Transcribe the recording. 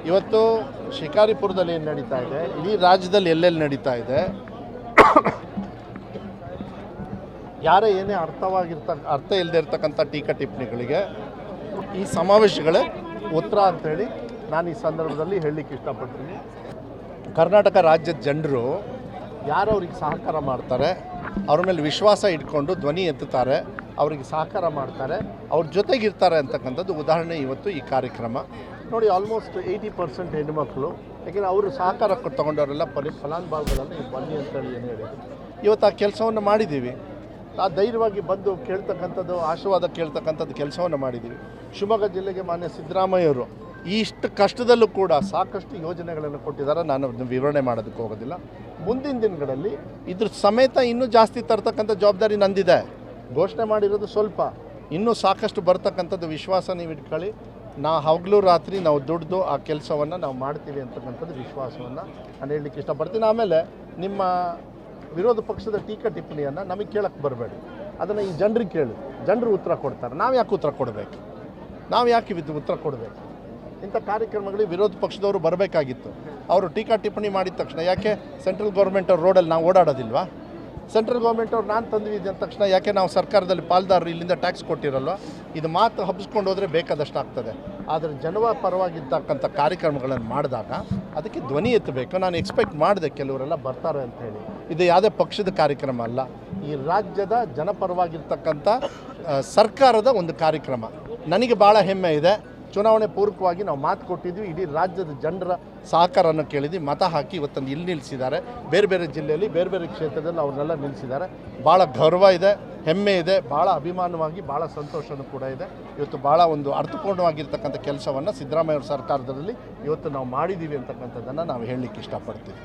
ಇವತ್ತು ಶಿಕಾರಿಪುರದಲ್ಲಿ ಏನು ನಡೀತಾ ಇದೆ, ಇಡೀ ರಾಜ್ಯದಲ್ಲಿ ಎಲ್ಲೆಲ್ಲಿ ನಡೀತಾ ಇದೆ, ಯಾರೇ ಏನೇ ಅರ್ಥ ಇಲ್ಲದೆ ಇರ್ತಕ್ಕಂಥ ಟೀಕಾ ಟಿಪ್ಪಣಿಗಳಿಗೆ ಈ ಸಮಾವೇಶಗಳೇ ಉತ್ತರ ಅಂಥೇಳಿ ನಾನು ಈ ಸಂದರ್ಭದಲ್ಲಿ ಹೇಳಲಿಕ್ಕೆ ಇಷ್ಟಪಡ್ತೀನಿ. ಕರ್ನಾಟಕ ರಾಜ್ಯದ ಜನರು ಯಾರು ಅವ್ರಿಗೆ ಸಹಕಾರ ಮಾಡ್ತಾರೆ, ಅವ್ರ ಮೇಲೆ ವಿಶ್ವಾಸ ಇಟ್ಕೊಂಡು ಧ್ವನಿ ಎತ್ತುತ್ತಾರೆ, ಅವರಿಗೆ ಸಹಕಾರ ಮಾಡ್ತಾರೆ, ಅವ್ರ ಜೊತೆಗಿರ್ತಾರೆ ಅಂತಕ್ಕಂಥದ್ದು ಉದಾಹರಣೆ ಇವತ್ತು ಈ ಕಾರ್ಯಕ್ರಮ. ನೋಡಿ, ಆಲ್ಮೋಸ್ಟ್ 80% ಹೆಣ್ಣುಮಕ್ಕಳು, ಯಾಕೆಂದರೆ ಅವರು ಸಹಕಾರ ತೊಗೊಂಡವರೆಲ್ಲ ಫಲಾನುಭವಿಗಳನ್ನು ಬನ್ನಿ ಅಂತೇಳಿ ಏನು ಹೇಳಿದ್ರು. ಇವತ್ತು ಆ ಕೆಲಸವನ್ನು ಮಾಡಿದ್ದೀವಿ. ಆ ಧೈರ್ಯವಾಗಿ ಬಂದು ಕೇಳ್ತಕ್ಕಂಥದ್ದು, ಆಶೀರ್ವಾದ ಕೇಳ್ತಕ್ಕಂಥದ್ದು ಕೆಲಸವನ್ನು ಮಾಡಿದ್ದೀವಿ. ಶಿವಮೊಗ್ಗ ಜಿಲ್ಲೆಗೆ ಮಾನ್ಯ ಸಿದ್ದರಾಮಯ್ಯವರು ಇಷ್ಟು ಕಷ್ಟದಲ್ಲೂ ಕೂಡ ಸಾಕಷ್ಟು ಯೋಜನೆಗಳನ್ನು ಕೊಟ್ಟಿದ್ದಾರೆ. ನಾನು ಅದನ್ನು ವಿವರಣೆ ಮಾಡೋದಕ್ಕೆ ಹೋಗೋದಿಲ್ಲ. ಮುಂದಿನ ದಿನಗಳಲ್ಲಿ ಇದ್ರ ಸಮೇತ ಇನ್ನೂ ಜಾಸ್ತಿ ತರ್ತಕ್ಕಂಥ ಜವಾಬ್ದಾರಿ ನಂದಿದೆ. ಘೋಷಣೆ ಮಾಡಿರೋದು ಸ್ವಲ್ಪ, ಇನ್ನೂ ಸಾಕಷ್ಟು ಬರ್ತಕ್ಕಂಥದ್ದು ವಿಶ್ವಾಸ ನೀವು ಇಟ್ಕೊಳ್ಳಿ. ಹಗಲು ರಾತ್ರಿ ನಾವು ದುಡ್ದು ಆ ಕೆಲಸವನ್ನು ನಾವು ಮಾಡ್ತೀವಿ ಅಂತಕ್ಕಂಥದ್ದು ವಿಶ್ವಾಸವನ್ನು ನಾನು ಹೇಳಲಿಕ್ಕೆ ಇಷ್ಟಪಡ್ತೀನಿ. ಆಮೇಲೆ ನಿಮ್ಮ ವಿರೋಧ ಪಕ್ಷದ ಟೀಕಾ ಟಿಪ್ಪಣಿಯನ್ನು ನಮಗೆ ಕೇಳಕ್ಕೆ ಬರಬೇಡಿ, ಅದನ್ನು ಈ ಜನರಿಗೆ ಕೇಳಿ, ಜನರು ಉತ್ತರ ಕೊಡ್ತಾರೆ. ನಾವು ಯಾಕೆ ಉತ್ತರ ಕೊಡಬೇಕು? ನಾವು ಯಾಕೆ ಉತ್ತರ ಕೊಡಬೇಕು? ಇಂಥ ಕಾರ್ಯಕ್ರಮಗಳಿಗೆ ವಿರೋಧ ಪಕ್ಷದವರು ಬರಬೇಕಾಗಿತ್ತು. ಅವರು ಟೀಕಾ ಟಿಪ್ಪಣಿ ಮಾಡಿದ ತಕ್ಷಣ ಯಾಕೆ ಸೆಂಟ್ರಲ್ ಗೌರ್ಮೆಂಟ್ ಅವ್ರ ರೋಡಲ್ಲಿ ನಾವು ಓಡಾಡೋದಿಲ್ವಾ? ಸೆಂಟ್ರಲ್ ಗೌರ್ಮೆಂಟ್ ಅವ್ರು ನಾನು ತಂದಿದ್ದೆ ಅಂದ ತಕ್ಷಣ ಯಾಕೆ ನಾವು ಸರ್ಕಾರದಲ್ಲಿ ಪಾಲ್ದಾರರು ಇಲ್ಲಿಂದ ಟ್ಯಾಕ್ಸ್ ಕೊಟ್ಟಿರಲ್ವ? ಇದು ಮಾತು ಹಬ್ಬಿಸ್ಕೊಂಡು ಹೋದರೆ ಬೇಕಾದಷ್ಟು ಆಗ್ತದೆ. ಆದರೆ ಜನವ ಪರವಾಗಿರ್ತಕ್ಕಂಥ ಕಾರ್ಯಕ್ರಮಗಳನ್ನು ಮಾಡಿದಾಗ ಅದಕ್ಕೆ ಧ್ವನಿ ಎತ್ತಬೇಕು. ನಾನು ಎಕ್ಸ್ಪೆಕ್ಟ್ ಮಾಡಿದೆ ಕೆಲವರೆಲ್ಲ ಬರ್ತಾರೆ ಅಂತ ಹೇಳಿ. ಇದು ಯಾವುದೇ ಪಕ್ಷದ ಕಾರ್ಯಕ್ರಮ ಅಲ್ಲ, ಈ ರಾಜ್ಯದ ಜನಪರವಾಗಿರ್ತಕ್ಕಂಥ ಸರ್ಕಾರದ ಒಂದು ಕಾರ್ಯಕ್ರಮ. ನನಗೆ ಭಾಳ ಹೆಮ್ಮೆ ಇದೆ. ಚುನಾವಣೆ ಪೂರ್ವಕವಾಗಿ ನಾವು ಮಾತು ಕೊಟ್ಟಿದ್ವಿ, ಇಡೀ ರಾಜ್ಯದ ಜನರ ಸಹಕಾರವನ್ನು ಕೇಳಿದ್ವಿ, ಮತ ಹಾಕಿ ಇವತ್ತೊಂದು ಇಲ್ಲಿ ನಿಲ್ಲಿಸಿದ್ದಾರೆ. ಬೇರೆ ಬೇರೆ ಜಿಲ್ಲೆಯಲ್ಲಿ ಬೇರೆ ಬೇರೆ ಕ್ಷೇತ್ರದಲ್ಲಿ ಅವ್ರನ್ನೆಲ್ಲ ನಿಲ್ಲಿಸಿದ್ದಾರೆ. ಭಾಳ ಗರ್ವ ಇದೆ, ಹೆಮ್ಮೆ ಇದೆ, ಭಾಳ ಅಭಿಮಾನವಾಗಿ ಭಾಳ ಸಂತೋಷವೂ ಕೂಡ ಇದೆ. ಇವತ್ತು ಭಾಳ ಒಂದು ಅರ್ಥಪೂರ್ಣವಾಗಿರ್ತಕ್ಕಂಥ ಕೆಲಸವನ್ನು ಸಿದ್ದರಾಮಯ್ಯ ಸರ್ಕಾರದಲ್ಲಿ ಇವತ್ತು ನಾವು ಮಾಡಿದ್ದೀವಿ ಅಂತಕ್ಕಂಥದ್ದನ್ನು ನಾವು ಹೇಳಲಿಕ್ಕೆ ಇಷ್ಟಪಡ್ತೀವಿ.